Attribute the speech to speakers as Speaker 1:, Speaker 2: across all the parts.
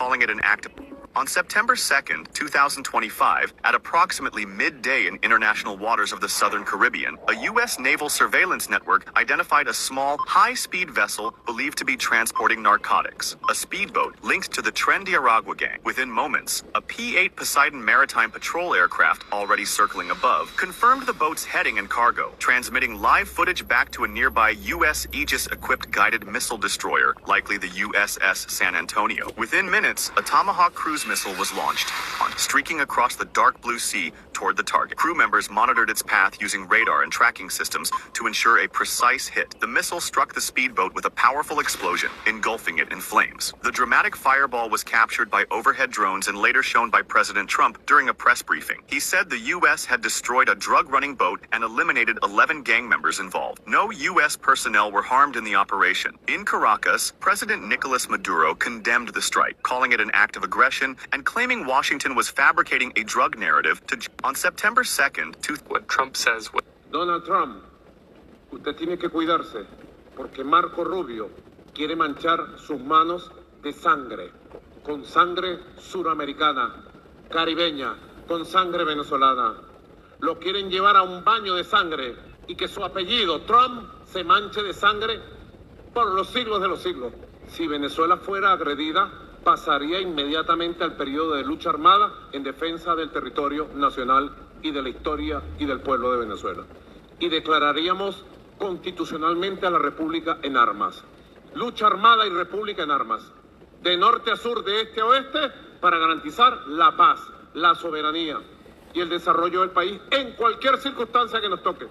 Speaker 1: calling it an act of... On September 2nd, 2025, at approximately midday in international waters of the Southern Caribbean, a U.S. naval surveillance network identified a small, high-speed vessel believed to be transporting narcotics. A speedboat linked to the trendy Aragua gang. Within moments, a P-8 Poseidon maritime patrol aircraft, already circling above, confirmed the boat's heading and cargo, transmitting live footage back to a nearby U.S. Aegis-equipped guided missile destroyer, likely the USS San Antonio. Within minutes, a Tomahawk cruise missile was launched, streaking across the dark blue sea toward the target. Crew members monitored its path using radar and tracking systems to ensure a precise hit. The missile struck the speedboat with a powerful explosion, engulfing it in flames. The dramatic fireball was captured by overhead drones and later shown by President Trump during a press briefing. He said the U.S. had destroyed a drug-running boat and eliminated 11 gang members involved. No U.S. personnel were harmed in the operation. In Caracas, President Nicolas Maduro condemned the strike, calling it an act of aggression and claiming Washington was fabricating a drug narrative to... On September 2nd, what Trump says...
Speaker 2: Donald Trump, usted tiene que cuidarse, porque Marco Rubio quiere manchar sus manos de sangre, con sangre suramericana, caribeña, con sangre venezolana. Lo quieren llevar a un baño de sangre y que su apellido, Trump, se manche de sangre por los siglos de los siglos. Si Venezuela fuera agredida, pasaría inmediatamente al periodo de lucha armada en defensa del territorio nacional y de la historia y del pueblo de Venezuela. Y declararíamos constitucionalmente a la República en armas. Lucha armada y República en armas. De norte a sur, de este a oeste, para garantizar la paz, la soberanía y el desarrollo del país en cualquier circunstancia que nos toque.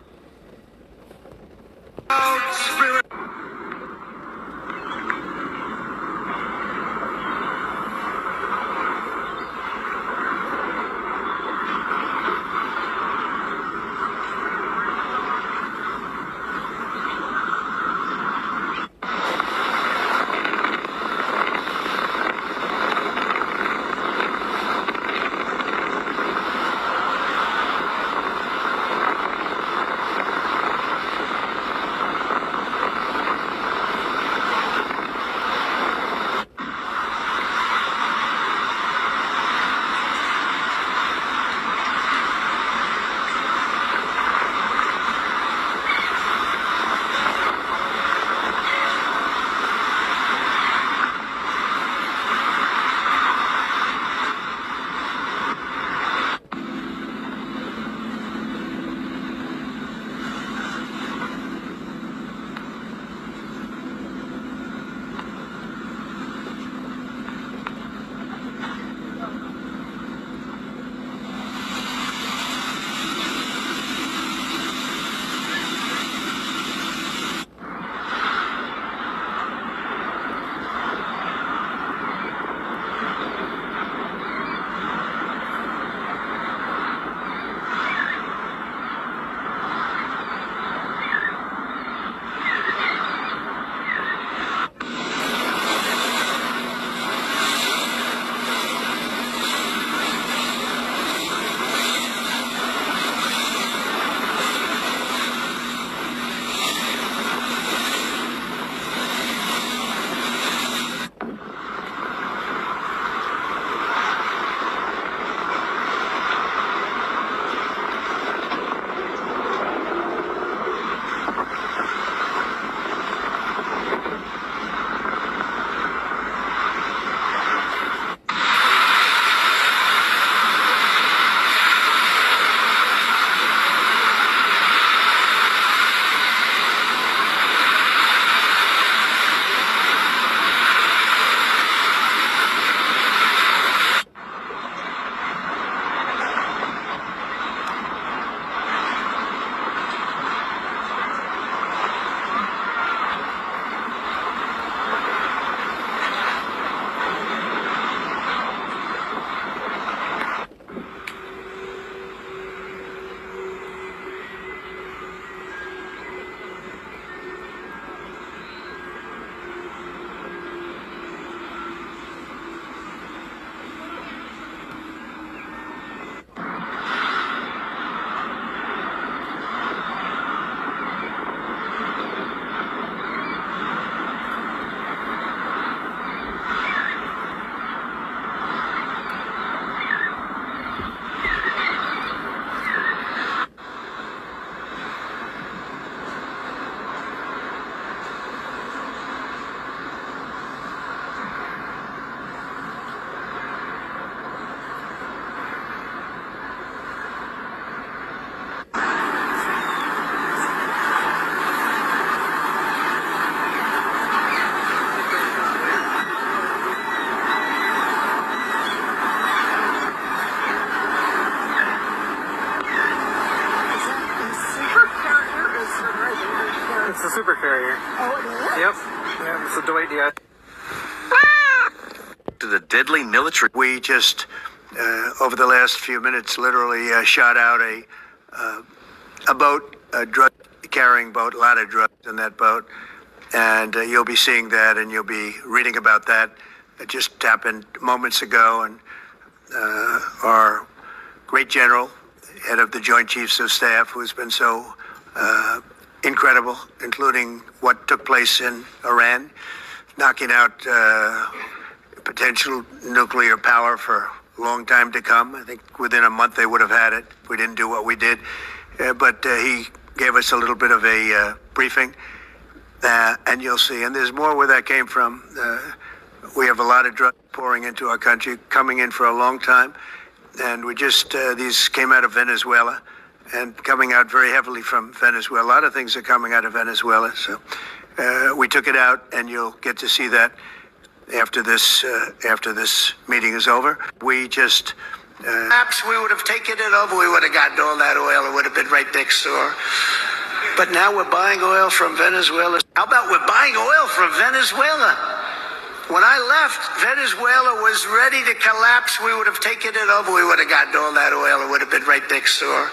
Speaker 3: Yep. Yeah, it's a Dwight, yeah.
Speaker 1: To the deadly military.
Speaker 4: We just, over the last few minutes, literally shot out a boat, a drug-carrying boat, a lot of drugs in that boat. And you'll be seeing that and you'll be reading about that. It just happened moments ago. And our great general, head of the Joint Chiefs of Staff, who's been so incredible, including what took place in Iran, knocking out potential nuclear power for a long time to come. I think within a month they would have had it if we didn't do what we did. But he gave us a little bit of a briefing, and you'll see. And there's more where that came from. We have a lot of drugs pouring into our country, coming in for a long time. And we just, these came out of Venezuela and coming out very heavily from Venezuela. A lot of things are coming out of Venezuela. So we took it out, and you'll get to see that after this meeting is over. We just perhaps we would have taken it over. We would have gotten all that oil. It would have been right next door. But now we're buying oil from Venezuela. How about we're buying oil from Venezuela? When I left, Venezuela was ready to collapse. We would have taken it over. We would have gotten all that oil. It would have been right next door.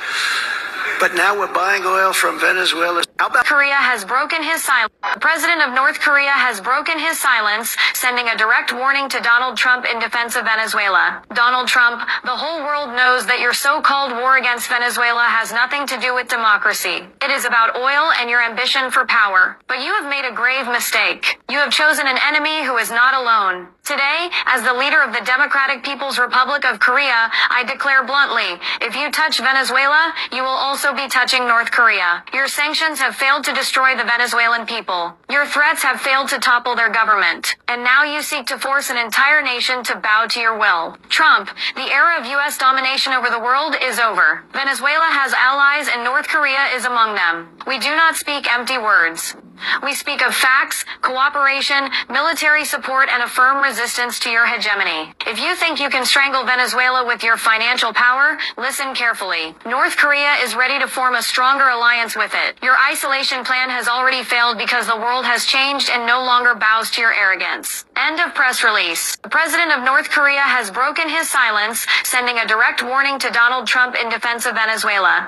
Speaker 4: But now we're buying oil from Venezuela. How about
Speaker 5: Korea has broken his silence. The president of North Korea has broken his silence, sending a direct warning to Donald Trump in defense of Venezuela. Donald Trump, the whole world knows that your so-called war against Venezuela has nothing to do with democracy. It is about oil and your ambition for power. But you have made a grave mistake. You have chosen an enemy who is not alone. Today, as the leader of the Democratic People's Republic of Korea, I declare bluntly, if you touch Venezuela, you will also be touching North Korea. Your sanctions have failed to destroy the Venezuelan people. Your threats have failed to topple their government. And now you seek to force an entire nation to bow to your will. Trump, the era of U.S. domination over the world is over. Venezuela has allies and North Korea is among them. We do not speak empty words. We speak of facts, cooperation, military support, and a firm resistance to your hegemony. If you think you can strangle Venezuela with your financial power, listen carefully. North Korea is ready to form a stronger alliance with it. Your isolation plan has already failed because the world has changed and no longer bows to your arrogance. End of press release. The president of North Korea has broken his silence, sending a direct warning to Donald Trump in defense of Venezuela.